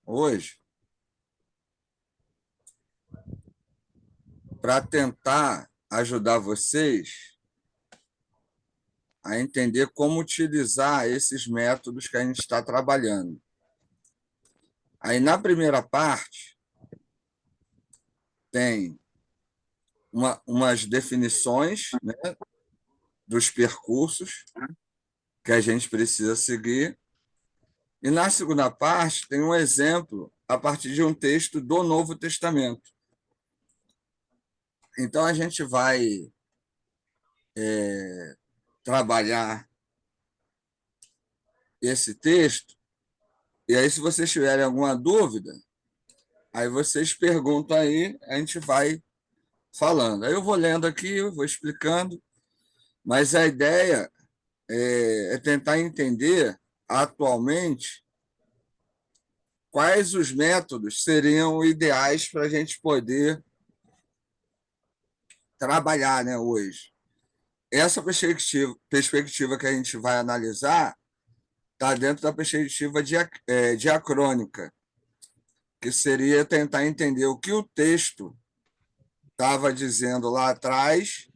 hoje para tentar ajudar vocês a entender como utilizar esses métodos que a gente está trabalhando. Aí, na primeira parte, tem umas definições, né, dos percursos que a gente precisa seguir. E, na segunda parte, tem um exemplo a partir de um texto do Novo Testamento. Então, a gente vai trabalhar esse texto, e aí, se vocês tiverem alguma dúvida, aí vocês perguntam aí, a gente vai falando. Aí eu vou lendo aqui, eu vou explicando, mas a ideia é tentar entender atualmente quais os métodos seriam ideais para a gente poder trabalhar, né, hoje. Essa perspectiva que a gente vai analisar está dentro da perspectiva diacrônica, que seria tentar entender o que o texto estava dizendo lá atrás,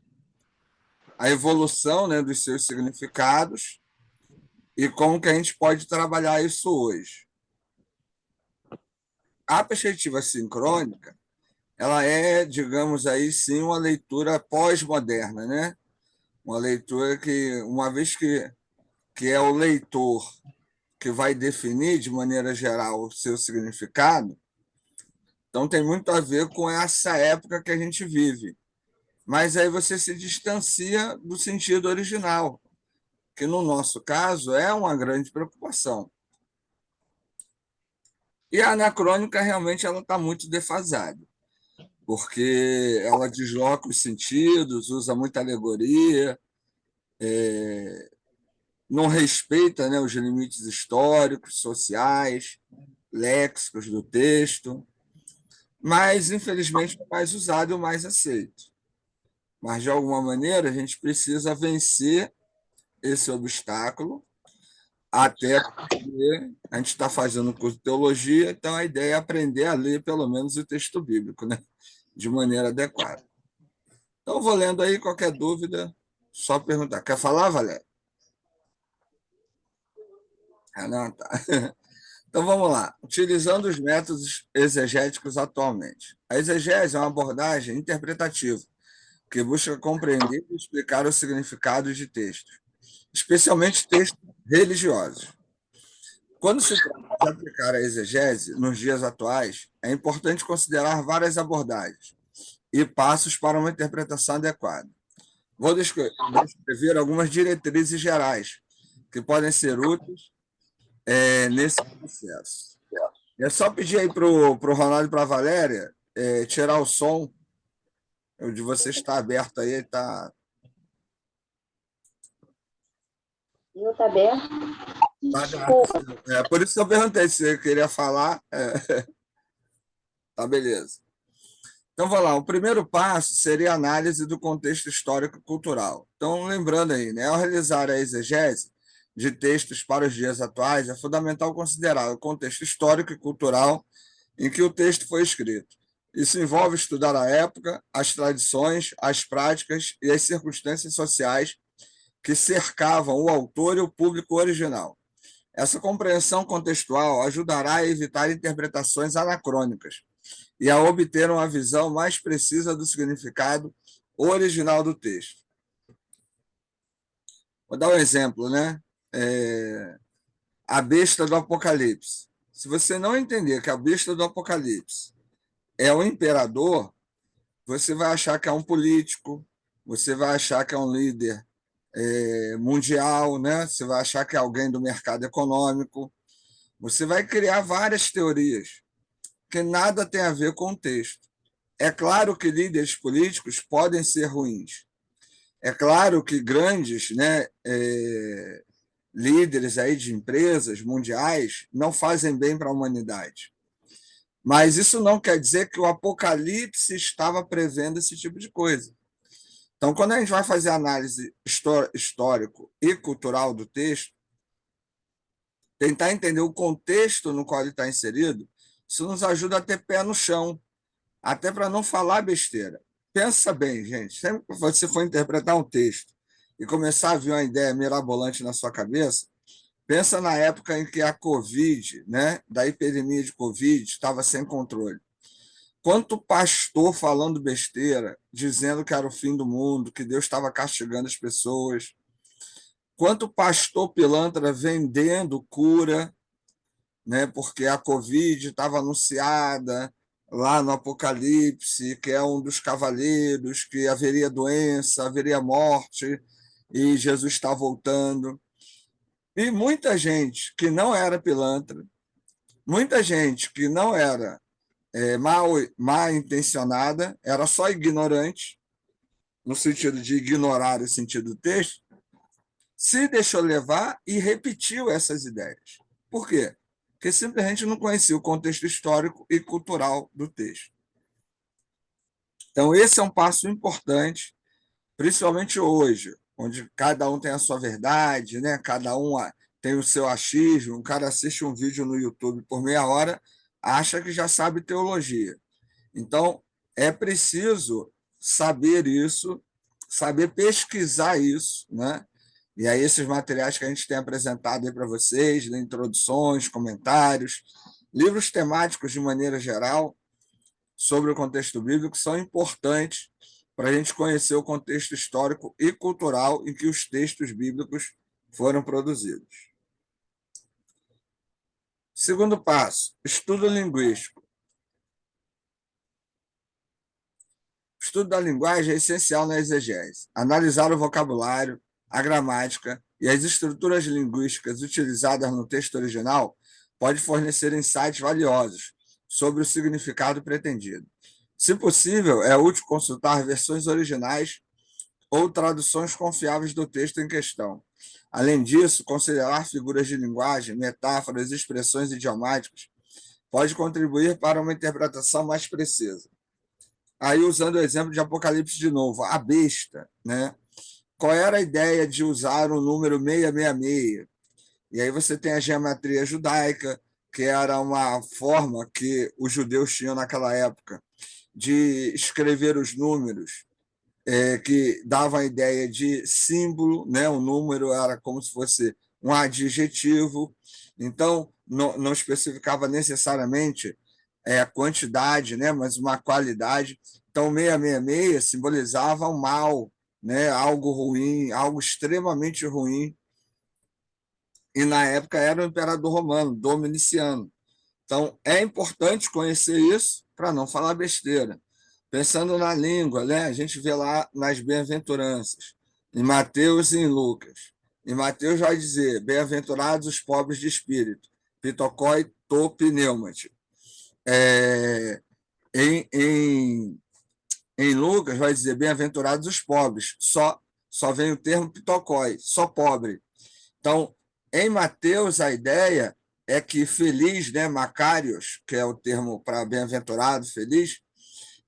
a evolução, né, dos seus significados e como que a gente pode trabalhar isso hoje. A perspectiva sincrônica, ela é, digamos aí, sim, uma leitura pós-moderna, né? Uma leitura que, uma vez que é o leitor que vai definir de maneira geral o seu significado, então tem muito a ver com essa época que a gente vive. Mas aí você se distancia do sentido original, que no nosso caso é uma grande preocupação. E a anacrônica realmente ela está muito defasada, porque ela desloca os sentidos, usa muita alegoria, não respeita, né, os limites históricos, sociais, léxicos do texto, mas, infelizmente, é o mais usado e o mais aceito. Mas, de alguma maneira, a gente precisa vencer esse obstáculo, até porque a gente está fazendo um curso de teologia, então a ideia é aprender a ler, pelo menos, o texto bíblico, né, de maneira adequada. Então, vou lendo aí, qualquer dúvida, só perguntar. Quer falar, Valéria? Ah, não, tá. Então, vamos lá. Utilizando os métodos exegéticos atualmente. A exegese é uma abordagem interpretativa que busca compreender e explicar os significados de textos, especialmente textos religiosos. Quando se trata de aplicar a exegese nos dias atuais, é importante considerar várias abordagens e passos para uma interpretação adequada. Vou descrever algumas diretrizes gerais que podem ser úteis nesse processo. É só pedir aí para o Ronaldo e para a Valéria tirar o som, o de você está aberto aí, está. Meu está aberto. Desculpa. Por isso que eu perguntei se você queria falar. Tá, beleza. Então, vamos lá. O primeiro passo seria a análise do contexto histórico e cultural. Então, lembrando aí, né, ao realizar a exegese de textos para os dias atuais, é fundamental considerar o contexto histórico e cultural em que o texto foi escrito. Isso envolve estudar a época, as tradições, as práticas e as circunstâncias sociais que cercavam o autor e o público original. Essa compreensão contextual ajudará a evitar interpretações anacrônicas e a obter uma visão mais precisa do significado original do texto. Vou dar um exemplo, né? A besta do Apocalipse. Se você não entender que a besta do Apocalipse é o imperador, você vai achar que é um político, você vai achar que é um líder mundial, né? Você vai achar que é alguém do mercado econômico. Você vai criar várias teorias que nada tem a ver com o texto. É claro que líderes políticos podem ser ruins. É claro que grandes, né, líderes aí de empresas mundiais não fazem bem para a humanidade. Mas isso não quer dizer que o Apocalipse estava prevendo esse tipo de coisa. Então, quando a gente vai fazer análise histórico e cultural do texto, tentar entender o contexto no qual ele está inserido, Isso nos ajuda a ter pé no chão, até para não falar besteira. Pensa bem, gente, sempre que você for interpretar um texto e começar a vir uma ideia mirabolante na sua cabeça, pensa na época em que a Covid, né, da epidemia de Covid, estava sem controle. Quanto pastor falando besteira, dizendo que era o fim do mundo, que Deus estava castigando as pessoas. Quanto pastor pilantra vendendo cura, né, porque a Covid estava anunciada lá no Apocalipse, que é um dos cavaleiros, que haveria doença, haveria morte, e Jesus está voltando. E muita gente que não era pilantra, muita gente que não era mal intencionada, era só ignorante, no sentido de ignorar o sentido do texto, se deixou levar e repetiu essas ideias. Por quê? Porque simplesmente não conhecia o contexto histórico e cultural do texto. Então, esse é um passo importante, principalmente hoje, onde cada um tem a sua verdade, né? Cada um tem o seu achismo. Um cara assiste um vídeo no YouTube por meia hora, acha que já sabe teologia. Então, é preciso saber isso, saber pesquisar isso, né? E aí, esses materiais que a gente tem apresentado aí para vocês, né? Introduções, comentários, livros temáticos de maneira geral sobre o contexto bíblico são importantes para a gente conhecer o contexto histórico e cultural em que os textos bíblicos foram produzidos. Segundo passo, estudo linguístico. O estudo da linguagem é essencial na exegese. Analisar o vocabulário, a gramática e as estruturas linguísticas utilizadas no texto original pode fornecer insights valiosos sobre o significado pretendido. Se possível, é útil consultar versões originais ou traduções confiáveis do texto em questão. Além disso, considerar figuras de linguagem, metáforas e expressões idiomáticas pode contribuir para uma interpretação mais precisa. Aí, usando o exemplo de Apocalipse de novo, a besta, né? Qual era a ideia de usar o número 666? E aí você tem a geometria judaica, que era uma forma que os judeus tinham naquela época de escrever os números, que dava a ideia de símbolo, né? O número era como se fosse um adjetivo, então não especificava necessariamente a quantidade, né? Mas uma qualidade. Então, 666 simbolizava o mal, né? Algo ruim, algo extremamente ruim. E na época era o imperador romano, Dominiciano. Então, é importante conhecer isso para não falar besteira. Pensando na língua, né? A gente vê lá nas bem-aventuranças, em Mateus e em Lucas. Em Mateus vai dizer, bem-aventurados os pobres de espírito, pitocói to pneumati. Em Lucas vai dizer, bem-aventurados os pobres, só vem o termo pitocói, só pobre. Então, em Mateus, a ideia é que feliz, né, Macários, que é o termo para bem-aventurado, feliz,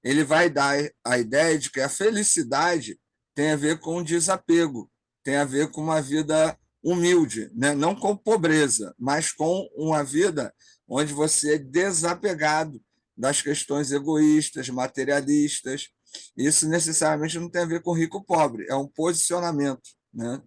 ele vai dar a ideia de que a felicidade tem a ver com desapego, tem a ver com uma vida humilde, né? Não com pobreza, mas com uma vida onde você é desapegado das questões egoístas, materialistas. Isso necessariamente não tem a ver com rico ou pobre, é um posicionamento, né?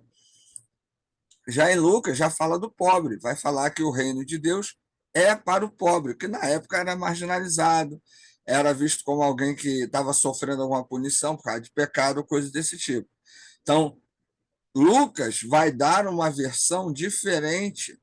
Já em Lucas, já fala do pobre, vai falar que o reino de Deus é para o pobre, que na época era marginalizado, era visto como alguém que estava sofrendo alguma punição por causa de pecado, coisa desse tipo. Então, Lucas vai dar uma versão diferente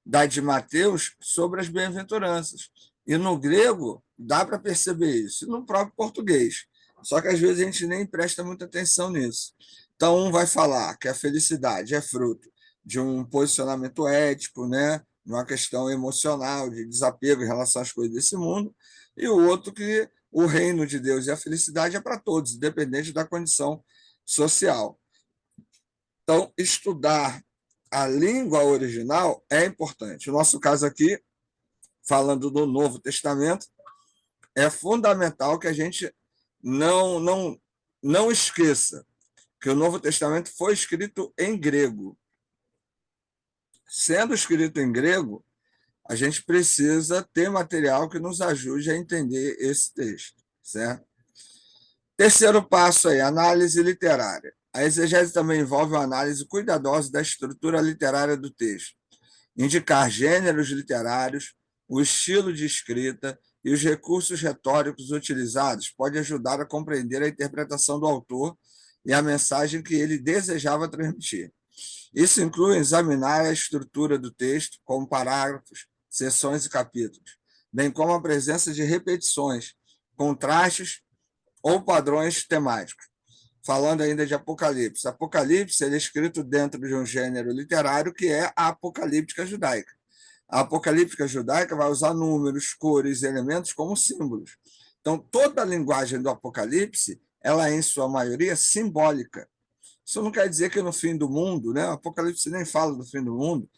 da de Mateus sobre as bem-aventuranças. E no grego, dá para perceber isso, e no próprio português. Só que às vezes a gente nem presta muita atenção nisso. Então, um vai falar que a felicidade é fruto de um posicionamento ético, né? De uma questão emocional, de desapego em relação às coisas desse mundo, e o outro que o reino de Deus e a felicidade é para todos, independente da condição social. Então, estudar a língua original é importante. No nosso caso aqui, falando do Novo Testamento, é fundamental que a gente não esqueça que o Novo Testamento foi escrito em grego. Sendo escrito em grego, a gente precisa ter material que nos ajude a entender esse texto, certo? Terceiro passo aí, análise literária. A exegese também envolve uma análise cuidadosa da estrutura literária do texto, indicar gêneros literários, o estilo de escrita e os recursos retóricos utilizados pode ajudar a compreender a interpretação do autor e a mensagem que ele desejava transmitir. Isso inclui examinar a estrutura do texto, como parágrafos, seções e capítulos, bem como a presença de repetições, contrastes ou padrões temáticos. Falando ainda de Apocalipse. Apocalipse ele é escrito dentro de um gênero literário que é a apocalíptica judaica. A apocalíptica judaica vai usar números, cores, elementos como símbolos. Então, toda a linguagem do Apocalipse, ela é, em sua maioria, simbólica. Isso não quer dizer que no fim do mundo, né? O Apocalipse nem fala do fim do mundo,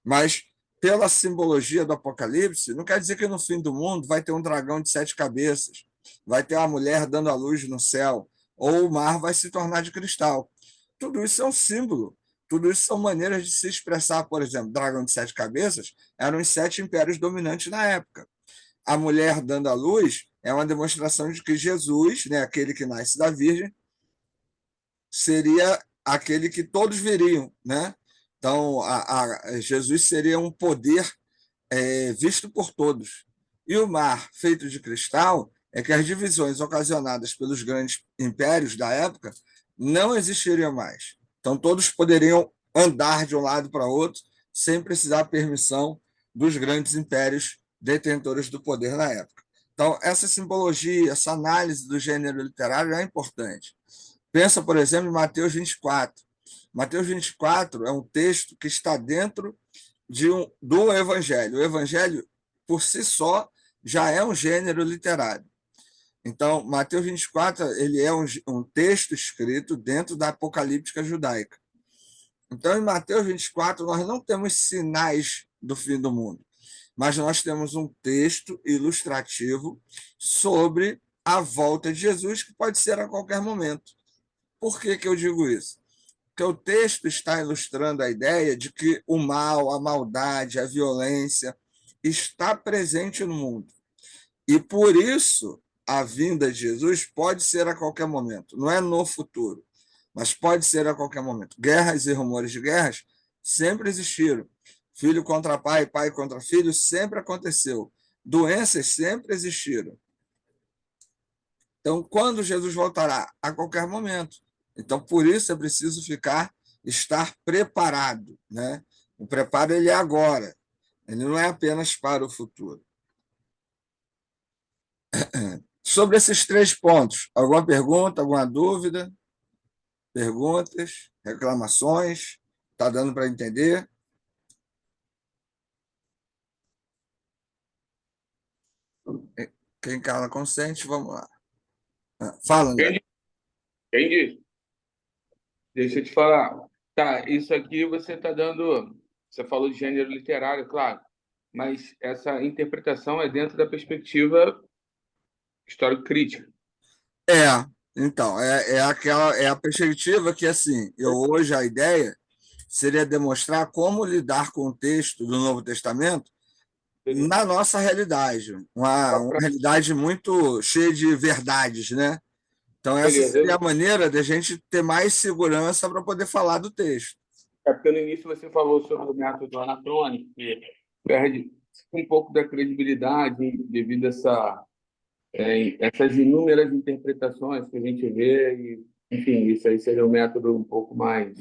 mas pela simbologia do Apocalipse, não quer dizer que no fim do mundo vai ter um dragão de 7 cabeças, vai ter uma mulher dando a luz no céu, ou o mar vai se tornar de cristal. Tudo isso é um símbolo. Tudo isso são maneiras de se expressar, por exemplo, dragão de 7 cabeças eram os 7 impérios dominantes na época. A mulher dando a luz é uma demonstração de que Jesus, né, aquele que nasce da Virgem, seria aquele que todos veriam, né? Então, Jesus seria um poder visto por todos. E o mar, feito de cristal, é que as divisões ocasionadas pelos grandes impérios da época não existiriam mais. Então, todos poderiam andar de um lado para outro sem precisar da permissão dos grandes impérios detentores do poder na época. Então, essa simbologia, essa análise do gênero literário é importante. Pensa, por exemplo, em Mateus 24. Mateus 24 é um texto que está dentro do Evangelho. O Evangelho, por si só, já é um gênero literário. Então, Mateus 24 ele é um texto escrito dentro da apocalíptica judaica. Então, em Mateus 24, nós não temos sinais do fim do mundo, mas nós temos um texto ilustrativo sobre a volta de Jesus, que pode ser a qualquer momento. Por que eu digo isso? Porque o texto está ilustrando a ideia de que o mal, a maldade, a violência está presente no mundo. E por isso a vinda de Jesus pode ser a qualquer momento, não é no futuro, mas pode ser a qualquer momento. Guerras e rumores de guerras sempre existiram. Filho contra pai, pai contra filho sempre aconteceu. Doenças sempre existiram. Então, quando Jesus voltará? A qualquer momento. Então, por isso é preciso estar preparado, né? O preparo ele é agora, ele não é apenas para o futuro. Sobre esses 3 pontos, alguma pergunta, alguma dúvida? Perguntas, reclamações? Está dando para entender? Quem cala consente, vamos lá. Fala, André. Entendi. Deixa eu te falar. Tá, isso aqui você está dando. Você falou de gênero literário, claro, mas essa interpretação é dentro da perspectiva histórico-crítica. Então, é a perspectiva que, assim, hoje a ideia seria demonstrar como lidar com o texto do Novo Testamento na nossa realidade, uma realidade muito cheia de verdades, né? Então, essa seria a maneira de a gente ter mais segurança para poder falar do texto. É porque no início você falou sobre o método anacrônico, que perde um pouco da credibilidade devido a essas inúmeras interpretações que a gente vê, e, enfim, isso aí seria um método um pouco mais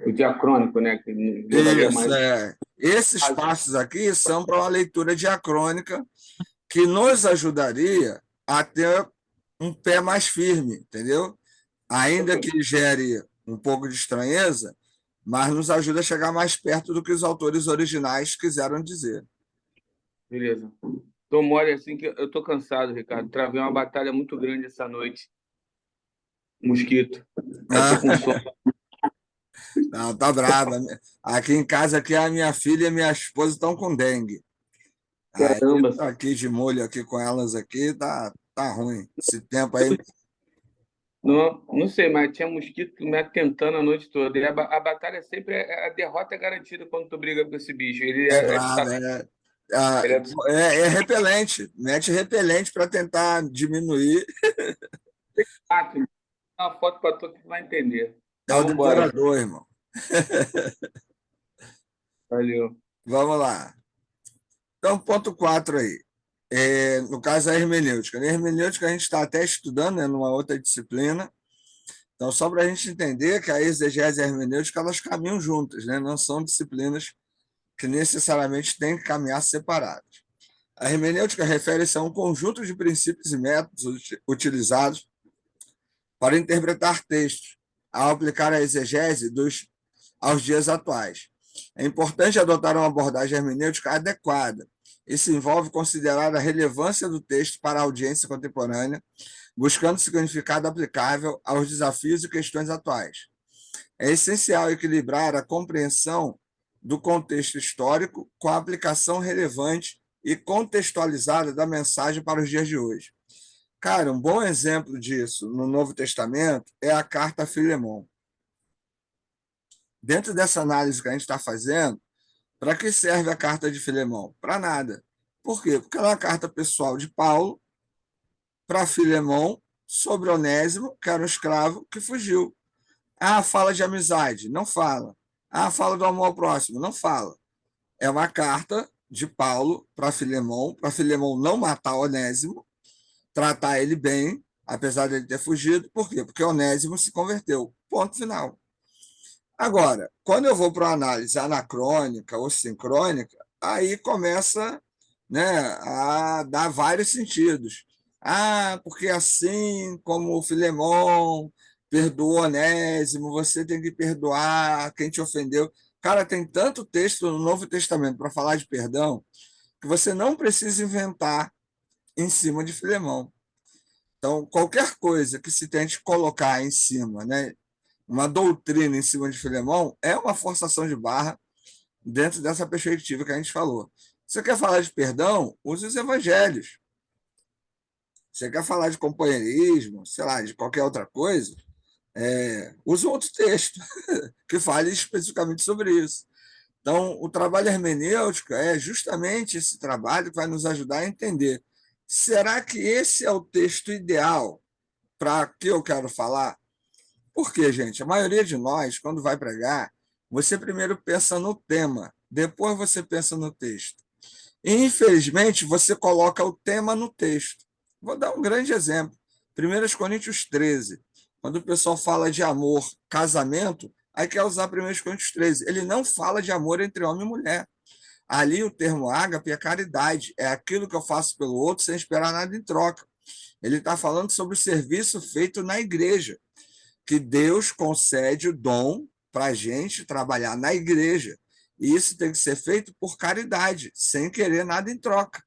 o diacrônico, né? Que levaria mais. Esses passos aqui são para uma leitura diacrônica que nos ajudaria a ter um pé mais firme, entendeu? Ainda que gere um pouco de estranheza, mas nos ajuda a chegar mais perto do que os autores originais quiseram dizer. Beleza. Tô mole assim que eu tô cansado, Ricardo. Travei uma batalha muito grande essa noite. Mosquito. Eu tô com sono. Não, tá brava. Aqui em casa, aqui, a minha filha e a minha esposa estão com dengue. Caramba. Aí, tô aqui de molho aqui com elas aqui, tá ruim. Esse tempo aí. Não sei, mas tinha mosquito me atentando a noite toda. E a batalha sempre a derrota é garantida quando tu briga com esse bicho. Ele É bravo, né? Ah, Ele é é repelente, mete repelente para tentar diminuir. psicopata. Uma foto para tu que vai entender. É Mas o vamos embora. devorador, irmão. Valeu. Vamos lá. Então, ponto 4 aí. No caso, a hermenêutica. Na hermenêutica, a gente está até estudando, né, numa outra disciplina. Então, só para a gente entender que a exegese e a hermenêutica elas caminham juntas, né? Não são disciplinas que necessariamente têm que caminhar separadas. A hermenêutica refere-se a um conjunto de princípios e métodos utilizados para interpretar textos, ao aplicar a exegese aos dias atuais. É importante adotar uma abordagem hermenêutica adequada. Isso envolve considerar a relevância do texto para a audiência contemporânea, buscando significado aplicável aos desafios e questões atuais. É essencial equilibrar a compreensão do contexto histórico com a aplicação relevante e contextualizada da mensagem para os dias de hoje. Cara, um bom exemplo disso no Novo Testamento é a carta a Filemon. Dentro dessa análise que a gente está fazendo, para que serve a carta de Filemon? Para nada. Por quê? Porque ela é uma carta pessoal de Paulo para Filemon sobre Onésimo, que era um escravo que fugiu. Ah, fala de amizade. Não fala. Ah, fala do amor ao próximo. Não fala. É uma carta de Paulo para Filemon não matar Onésimo, tratar ele bem, apesar de ele ter fugido. Por quê? Porque Onésimo se converteu. Ponto final. Agora, quando eu vou para uma análise anacrônica ou sincrônica, aí começa, né, a dar vários sentidos. Ah, porque assim como o Filemon perdoou Onésimo, você tem que perdoar quem te ofendeu. Cara, tem tanto texto no Novo Testamento para falar de perdão que você não precisa inventar em cima de Filemon. Então, qualquer coisa que se tente colocar em cima, né, uma doutrina em cima de Filemon, é uma forçação de barra dentro dessa perspectiva que a gente falou. Você quer falar de perdão? Use os evangelhos. Você quer falar de companheirismo, sei lá, de qualquer outra coisa? Use outro texto que fale especificamente sobre isso. Então, o trabalho hermenêutico é justamente esse trabalho que vai nos ajudar a entender. Será que esse é o texto ideal para o que eu quero falar? Porque, gente, a maioria de nós, quando vai pregar, você primeiro pensa no tema, depois você pensa no texto. E, infelizmente, você coloca o tema no texto. Vou dar um grande exemplo. 1 Coríntios 13. Quando o pessoal fala de amor, casamento, aí quer usar 1 Coríntios 13. Ele não fala de amor entre homem e mulher. Ali o termo ágape é caridade, é aquilo que eu faço pelo outro sem esperar nada em troca. Ele está falando sobre o serviço feito na igreja, que Deus concede o dom para a gente trabalhar na igreja. E isso tem que ser feito por caridade, sem querer nada em troca.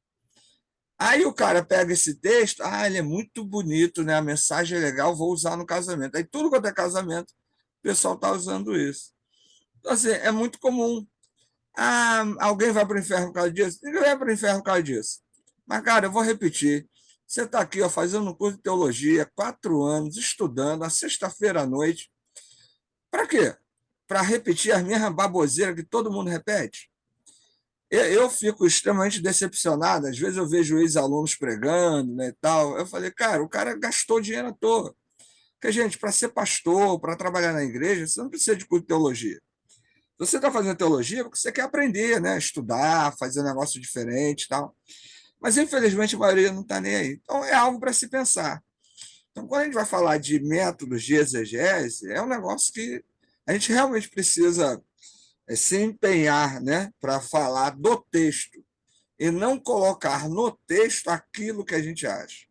Aí o cara pega esse texto, ele é muito bonito, né? A mensagem é legal, vou usar no casamento. Aí tudo quanto é casamento, o pessoal está usando isso. Então, assim, é muito comum. Alguém vai para o inferno por causa disso? Ninguém vai para o inferno por causa disso. Mas, cara, eu vou repetir. Você está aqui, ó, fazendo um curso de teologia, 4 anos, estudando, na sexta-feira à noite. Para quê? Para repetir as mesmas baboseiras que todo mundo repete? Eu fico extremamente decepcionado. Às vezes eu vejo ex-alunos pregando, né, e tal. Eu falei, cara, o cara gastou dinheiro à toa. Porque, gente, para ser pastor, para trabalhar na igreja, você não precisa de curso de teologia. Se você está fazendo teologia, é porque você quer aprender, né? Estudar, fazer um negócio diferente e tal. Mas, infelizmente, a maioria não está nem aí. Então, é algo para se pensar. Então, quando a gente vai falar de métodos de exegese, é um negócio que a gente realmente precisa se empenhar, né, para falar do texto e não colocar no texto aquilo que a gente acha.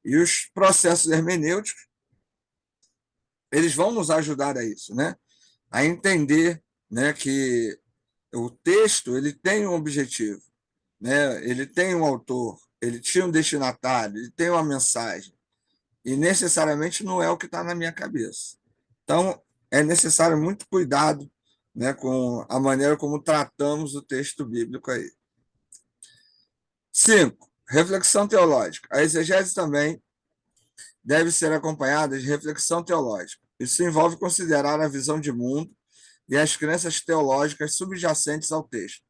E os processos hermenêuticos, eles vão nos ajudar a isso, né? A entender, né, que o texto ele tem um objetivo, né? Ele tem um autor, ele tinha um destinatário, ele tem uma mensagem. E necessariamente não é o que está na minha cabeça. Então, é necessário muito cuidado, né, com a maneira como tratamos o texto bíblico aí. 5. Reflexão teológica. A exegese também deve ser acompanhada de reflexão teológica. Isso envolve considerar a visão de mundo e as crenças teológicas subjacentes ao texto.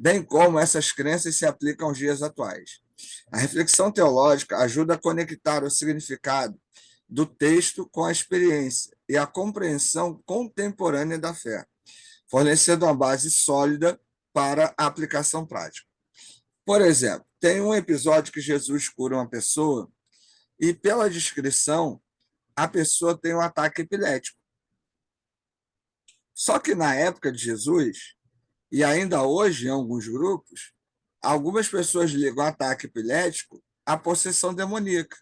bem como essas crenças se aplicam aos dias atuais. A reflexão teológica ajuda a conectar o significado do texto com a experiência e a compreensão contemporânea da fé, fornecendo uma base sólida para a aplicação prática. Por exemplo, tem um episódio que Jesus cura uma pessoa e, pela descrição, a pessoa tem um ataque epilético. Só que na época de Jesus, e ainda hoje em alguns grupos, algumas pessoas ligam ataque epilético à possessão demoníaca.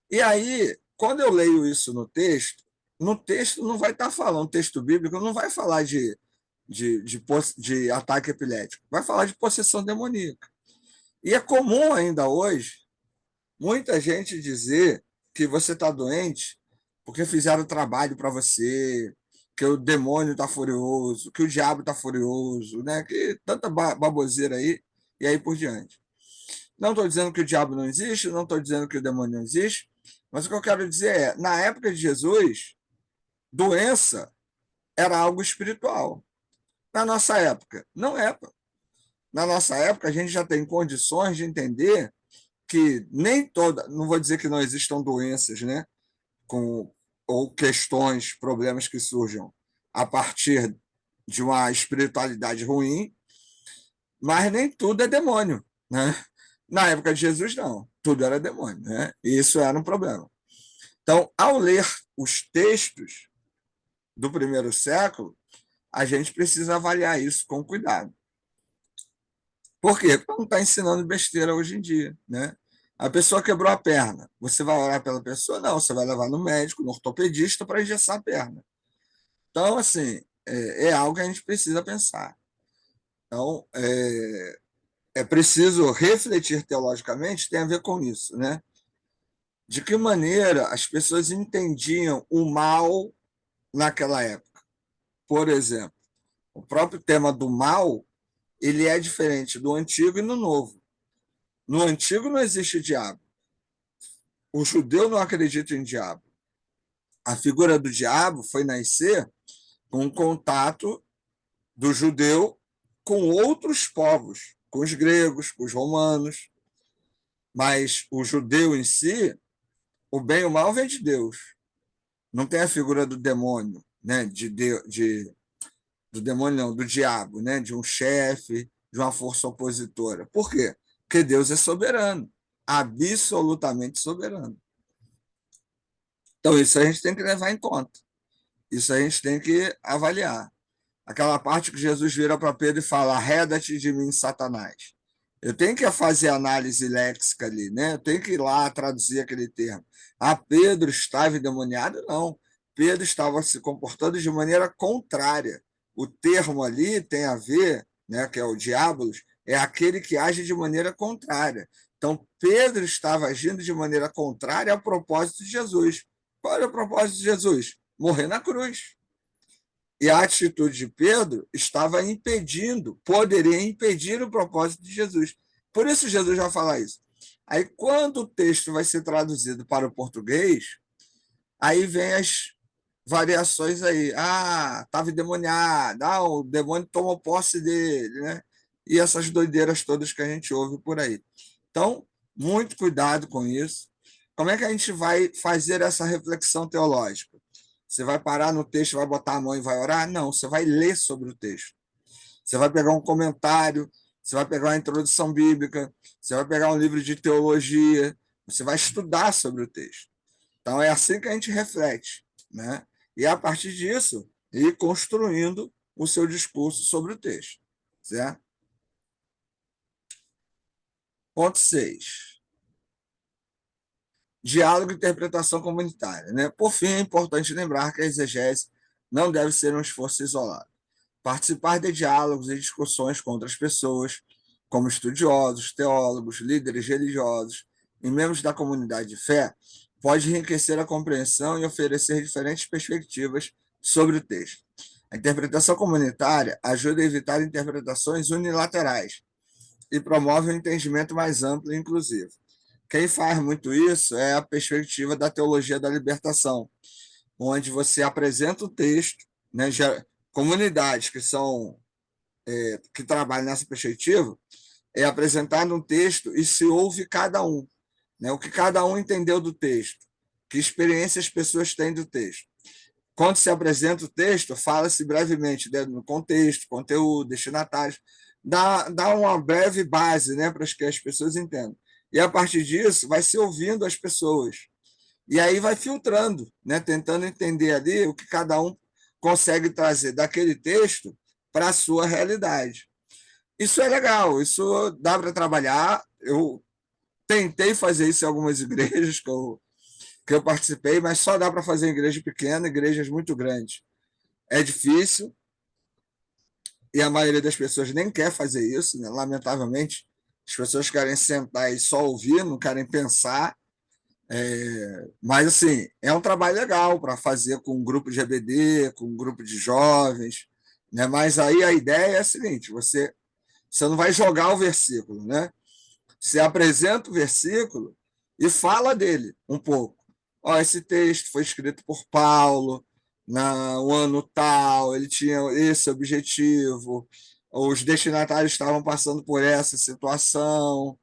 E aí, quando eu leio isso no texto não vai estar falando, texto bíblico não vai falar de ataque epilético, vai falar de possessão demoníaca. E é comum ainda hoje muita gente dizer que você está doente porque fizeram trabalho para você, que o demônio está furioso, que o diabo está furioso, né? Que tanta baboseira aí, e aí por diante. Não estou dizendo que o diabo não existe, não estou dizendo que o demônio não existe, mas o que eu quero dizer é, na época de Jesus, doença era algo espiritual. Na nossa época, não é. Na nossa época, a gente já tem condições de entender que nem toda, não vou dizer que não existam doenças, né, com ou questões, problemas que surjam a partir de uma espiritualidade ruim, mas nem tudo é demônio, né? Na época de Jesus não, tudo era demônio, né? E isso era um problema. Então, ao ler os textos do primeiro século, a gente precisa avaliar isso com cuidado. Por quê? Porque não está ensinando besteira hoje em dia, né? A pessoa quebrou a perna. Você vai orar pela pessoa? Não, você vai levar no médico, no ortopedista, para engessar a perna. Então, assim, é algo que a gente precisa pensar. Então, é preciso refletir teologicamente, tem a ver com isso, né? De que maneira as pessoas entendiam o mal naquela época. Por exemplo, o próprio tema do mal, ele é diferente do antigo e no novo. No antigo não existe diabo. O judeu não acredita em diabo. A figura do diabo foi nascer com o contato do judeu com outros povos, com os gregos, com os romanos. Mas o judeu em si, o bem e o mal vem de Deus. Não tem a figura do demônio, né? Do demônio, não, do diabo, né? De um chefe, de uma força opositora. Por quê? Porque Deus é soberano, absolutamente soberano. Então, isso a gente tem que levar em conta. Isso a gente tem que avaliar. Aquela parte que Jesus vira para Pedro e fala: arreda-te de mim, Satanás. Eu tenho que fazer análise léxica ali, né? Eu tenho que ir lá traduzir aquele termo. Ah, Pedro estava endemoniado? Não. Pedro estava se comportando de maneira contrária. O termo ali tem a ver, né, que é o diabolos, é aquele que age de maneira contrária. Então, Pedro estava agindo de maneira contrária ao propósito de Jesus. Qual era o propósito de Jesus? Morrer na cruz. E a atitude de Pedro estava impedindo, poderia impedir o propósito de Jesus. Por isso Jesus vai falar isso. Aí, quando o texto vai ser traduzido para o português, aí vem as variações aí. Ah, estava endemoniado. Ah, o demônio tomou posse dele, né? E essas doideiras todas que a gente ouve por aí. Então, muito cuidado com isso. Como é que a gente vai fazer essa reflexão teológica? Você vai parar no texto, vai botar a mão e vai orar? Não, você vai ler sobre o texto. Você vai pegar um comentário, você vai pegar uma introdução bíblica, você vai pegar um livro de teologia, você vai estudar sobre o texto. Então, é assim que a gente reflete, né? E a partir disso, ir construindo o seu discurso sobre o texto, certo? Ponto 6. Diálogo e interpretação comunitária, né? Por fim, é importante lembrar que a exegese não deve ser um esforço isolado. Participar de diálogos e discussões com outras pessoas, como estudiosos, teólogos, líderes religiosos e membros da comunidade de fé, pode enriquecer a compreensão e oferecer diferentes perspectivas sobre o texto. A interpretação comunitária ajuda a evitar interpretações unilaterais e promove um entendimento mais amplo e inclusivo. Quem faz muito isso é a perspectiva da teologia da libertação, onde você apresenta o texto, né, comunidades que são que trabalha nessa perspectiva, é apresentado um texto e se ouve cada um, né? O que cada um entendeu do texto, que experiência as pessoas têm do texto. Quando se apresenta o texto, fala-se brevemente, né, no contexto, conteúdo, destinatários, dá uma breve base, né, para que as pessoas entendam. E a partir disso, vai se ouvindo as pessoas. E aí vai filtrando, né, tentando entender ali o que cada um consegue trazer daquele texto para a sua realidade. Isso é legal, isso dá para trabalhar. Eu tentei fazer isso em algumas igrejas que eu participei, mas só dá para fazer em igreja pequena, igrejas muito grandes. É difícil, e a maioria das pessoas nem quer fazer isso, né? Lamentavelmente. As pessoas querem sentar e só ouvir, não querem pensar. Mas, assim, é um trabalho legal para fazer com um grupo de EBD, com um grupo de jovens. Né? Mas aí a ideia é a seguinte: você não vai jogar o versículo, né? Você apresenta o versículo e fala dele um pouco. Ó, esse texto foi escrito por Paulo no ano tal, ele tinha esse objetivo, os destinatários estavam passando por essa situação.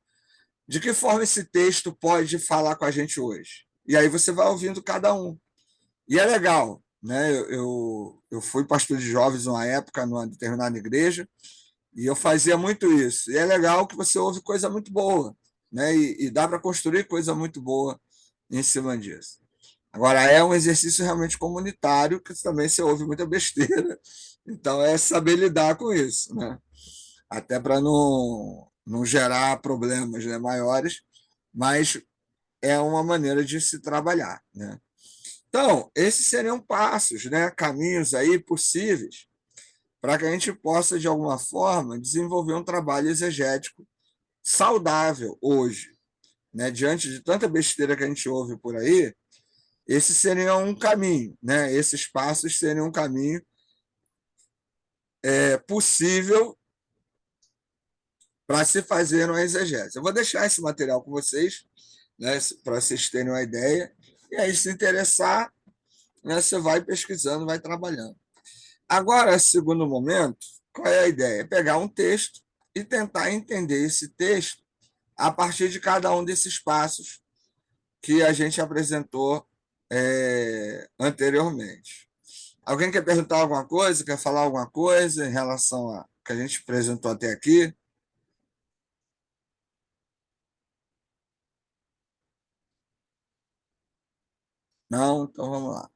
De que forma esse texto pode falar com a gente hoje? E aí você vai ouvindo cada um. E é legal, né? Eu fui pastor de jovens uma época, numa determinada igreja, e eu fazia muito isso. E é legal que você ouve coisa muito boa, né? E dá para construir coisa muito boa em cima disso. Agora, é um exercício realmente comunitário, que também você ouve muita besteira. Então, é saber lidar com isso, né? Até para não gerar problemas, né, maiores, mas é uma maneira de se trabalhar, né? Então, esses seriam passos, né, caminhos aí possíveis para que a gente possa, de alguma forma, desenvolver um trabalho exegético saudável hoje. Né? Diante de tanta besteira que a gente ouve por aí, esse seria um caminho, né? Esses passos seriam um caminho possível para se fazer uma exegese. Eu vou deixar esse material com vocês, né, para vocês terem uma ideia, e aí, se interessar, né, você vai pesquisando, vai trabalhando. Agora, segundo momento, qual é a ideia? Pegar um texto e tentar entender esse texto a partir de cada um desses passos que a gente apresentou anteriormente. Alguém quer perguntar alguma coisa? Quer falar alguma coisa em relação a que a gente apresentou até aqui? Não? Então vamos lá.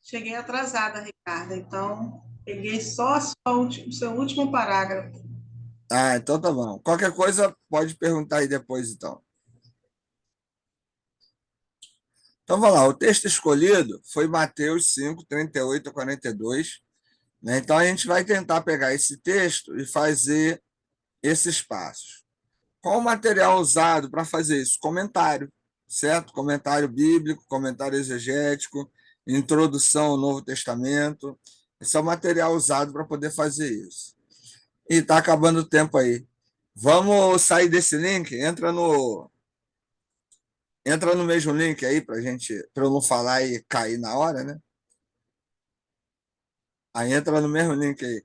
Cheguei atrasada, Ricardo, então peguei só o seu último parágrafo. Ah, então tá bom. Qualquer coisa pode perguntar aí depois, então. Então vamos lá. O texto escolhido foi Mateus 5, 38 a 42. Né? Então a gente vai tentar pegar esse texto e fazer esses passos. Qual o material usado para fazer isso? Comentário, certo? Comentário bíblico, comentário exegético, introdução ao Novo Testamento. Esse é o material usado para poder fazer isso. E está acabando o tempo aí. Vamos sair desse link? Entra no mesmo link aí para gente, para eu não falar e cair na hora, né? Aí entra no mesmo link aí.